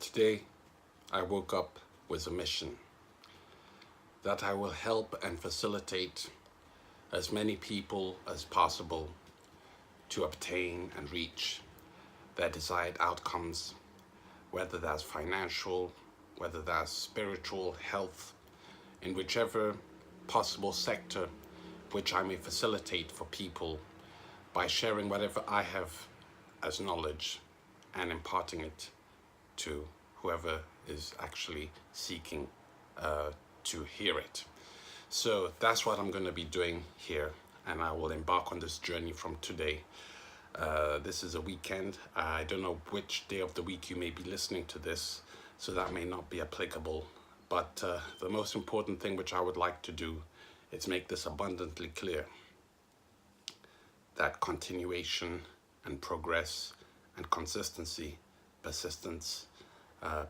Today, I woke up with a mission that I will help and facilitate as many people as possible to obtain and reach their desired outcomes, whether that's financial, whether that's spiritual, health, in whichever possible sector which I may facilitate for people by sharing whatever I have as knowledge and imparting it to whoever is actually seeking to hear it. So that's what I'm going to be doing here, and I will embark on this journey from today. This is a weekend. I don't know which day of the week you may be listening to this, so that may not be applicable. But the most important thing which I would like to do is make this abundantly clear that continuation and progress and consistency, persistence,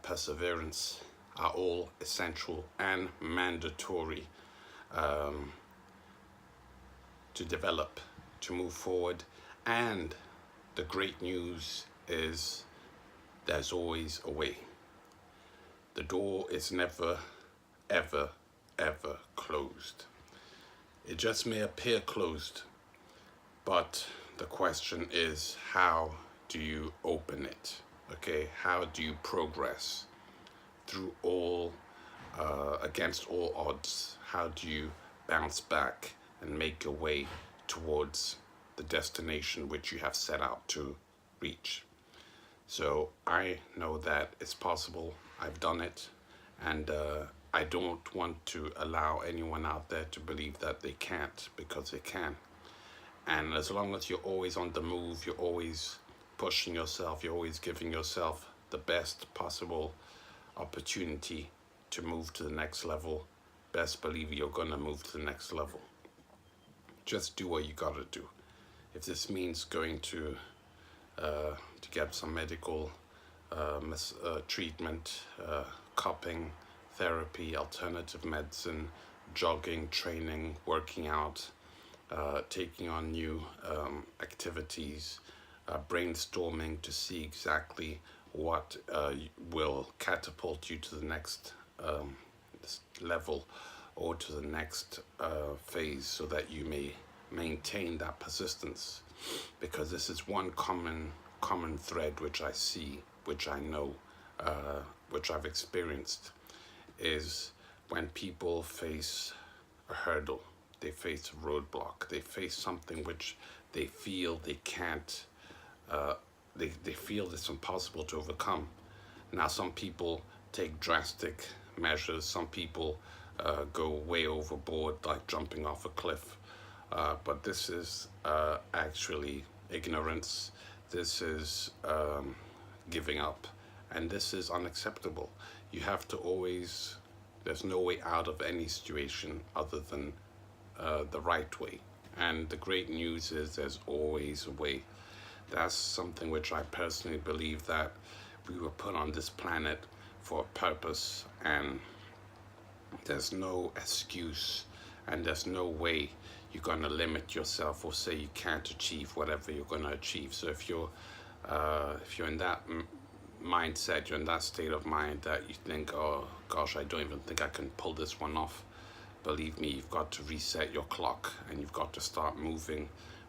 perseverance are all essential and mandatory to develop, to move forward. And the great news is there's always a way. The door is never, ever, ever closed. It just may appear closed, but the question is, how do you open it? Okay, how do you progress through all, against all odds? How do you bounce back and make your way towards the destination which you have set out to reach? So I know that it's possible. I've done it, and I don't want to allow anyone out there to believe that they can't, because they can. And as long as you're always on the move, you're always pushing yourself, you're always giving yourself the best possible opportunity to move to the next level, best believe you're gonna move to the next level. Just do what you gotta do. If this means going to get some medical treatment, cupping, therapy, alternative medicine, jogging, training, working out, taking on new activities, brainstorming to see exactly what will catapult you to the next level or to the next phase, so that you may maintain that persistence. Because this is one common thread which I see, which I know, which I've experienced, is when people face a hurdle, they face a roadblock, they face something which they feel they can't, they feel it's impossible to overcome. Now, some people take drastic measures, some people go way overboard, like jumping off a cliff. But this is actually ignorance, this is giving up, and this is unacceptable. You have to always, there's no way out of any situation other than the right way. And the great news is there's always a way. That's something which I personally believe, that we were put on this planet for a purpose, and there's no excuse and there's no way you're going to limit yourself or say you can't achieve whatever you're going to achieve. So if you're in that mindset, you're in that state of mind that you think, oh gosh, I don't even think I can pull this one off, believe me, you've got to reset your clock, and you've got to start moving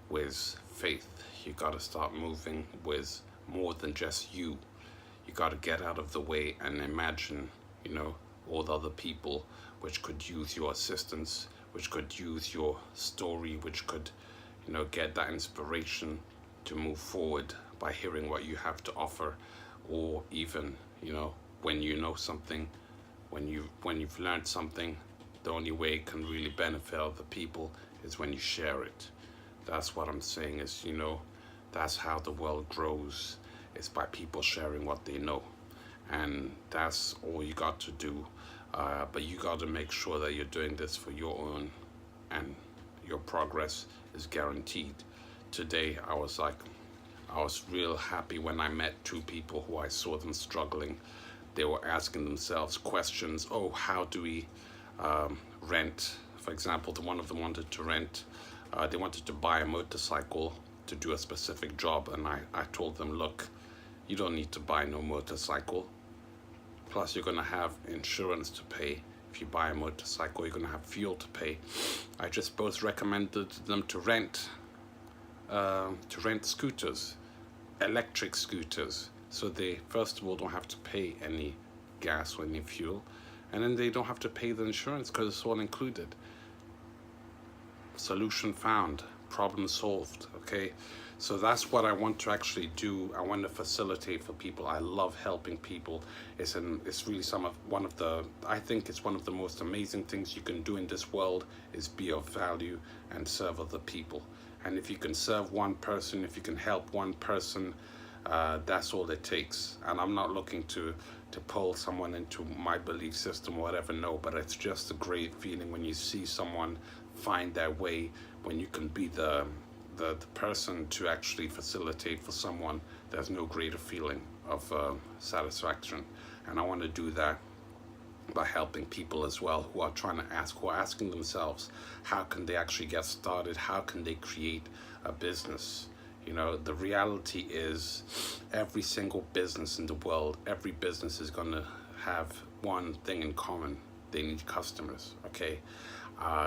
with faith. You got to start moving with more than just you. You got to get out of the way and imagine, all the other people which could use your assistance, which could use your story, which could, get that inspiration to move forward by hearing what you have to offer. Or even, when you know something, when you've learned something, the only way it can really benefit other people is when you share it. That's what I'm saying is, that's how the world grows. It's by people sharing what they know. And that's all you got to do. But you got to make sure that you're doing this for your own, and your progress is guaranteed. Today, I was real happy when I met two people who I saw them struggling. They were asking themselves questions. Oh, how do we rent? For example, one of them wanted to rent. They wanted to buy a motorcycle to do a specific job, and I told them, look, you don't need to buy no motorcycle. Plus, you're going to have insurance to pay. If you buy a motorcycle, you're going to have fuel to pay. I just both recommended them to rent scooters, electric scooters, so they first of all don't have to pay any gas or any fuel, and then they don't have to pay the insurance because it's all included. Solution found, problem solved. Okay, so that's what I want to actually do. I want to facilitate for people. I love helping people. It's really I think it's one of the most amazing things you can do in this world, is be of value and serve other people. And if you can serve one person, if you can help one person, that's all it takes. And I'm not looking to pull someone into my belief system or whatever, no, but it's just a great feeling when you see someone find their way, when you can be the person to actually facilitate for someone. There's no greater feeling of satisfaction. And I want to do that by helping people as well who are asking themselves, how can they actually get started? How can they create a business? You know, the reality is every single business in the world, every business is going to have one thing in common. They need customers, okay?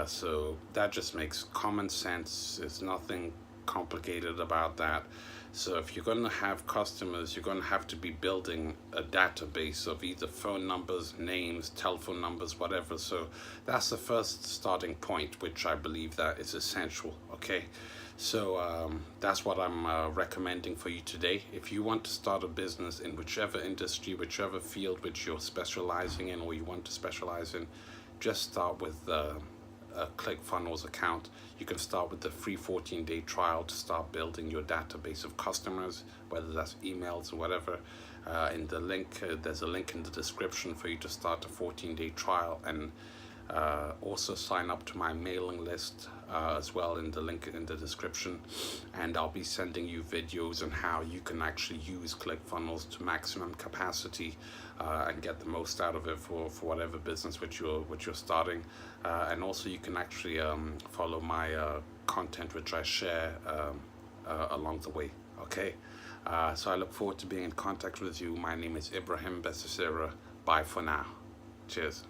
So that just makes common sense. There's nothing complicated about that. So if you're going to have customers, you're going to have to be building a database of either phone numbers, names, telephone numbers, whatever. So that's the first starting point, which I believe that is essential, okay? So that's what I'm recommending for you today. If you want to start a business in whichever industry, whichever field which you're specializing in or you want to specialize in, just start with a ClickFunnels account. You can start with the free 14-day trial to start building your database of customers, whether that's emails or whatever. In the link, there's a link in the description for you to start a 14-day trial, and also sign up to my mailing list as well in the link in the description. And I'll be sending you videos on how you can actually use ClickFunnels to maximum capacity and get the most out of it for whatever business which you're starting. And also you can actually follow my content which I share along the way. Okay, so I look forward to being in contact with you. My name is Ibrahim Besisera. Bye for now. Cheers.